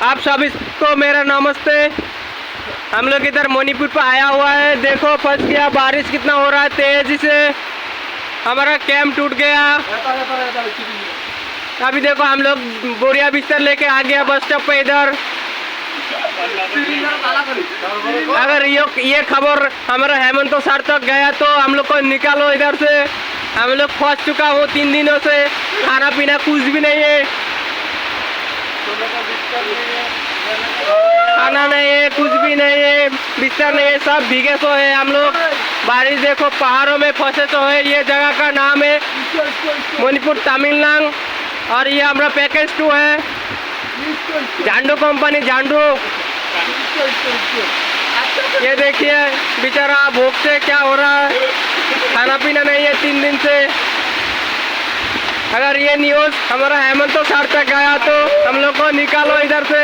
आप सभी को मेरा नमस्ते। हम लोग इधर मणिपुर पर आया हुआ है। देखो फंस गया, बारिश कितना हो रहा है तेजी से, हमारा कैंप टूट गया। अभी देखो हम लोग बोरिया बिस्तर लेके आ गया बस स्टॉप पे इधर। अगर ये खबर हमारा हेमंत सर तक गया तो हम लोग को निकालो इधर से। हम लोग फंस चुका हूँ 3 दिनों से, खाना पीना कुछ भी नहीं है, खाना नहीं है, कुछ भी नहीं है, बिस्तर नहीं है, सब भीगे सो है हम लोग। बारिश देखो, पहाड़ों में फंसे सो है। ये जगह का नाम है मणिपुर तमिलनाडु और ये हमारा पैकेज 2 है, जांडू कंपनी जांडू। ये देखिए बेचारा भूख से क्या हो रहा है, खाना पीना नहीं है 3 दिन से। अगर ये न्यूज़ हमारा हेमंत सर तक गया तो हम लोग को निकालो इधर से।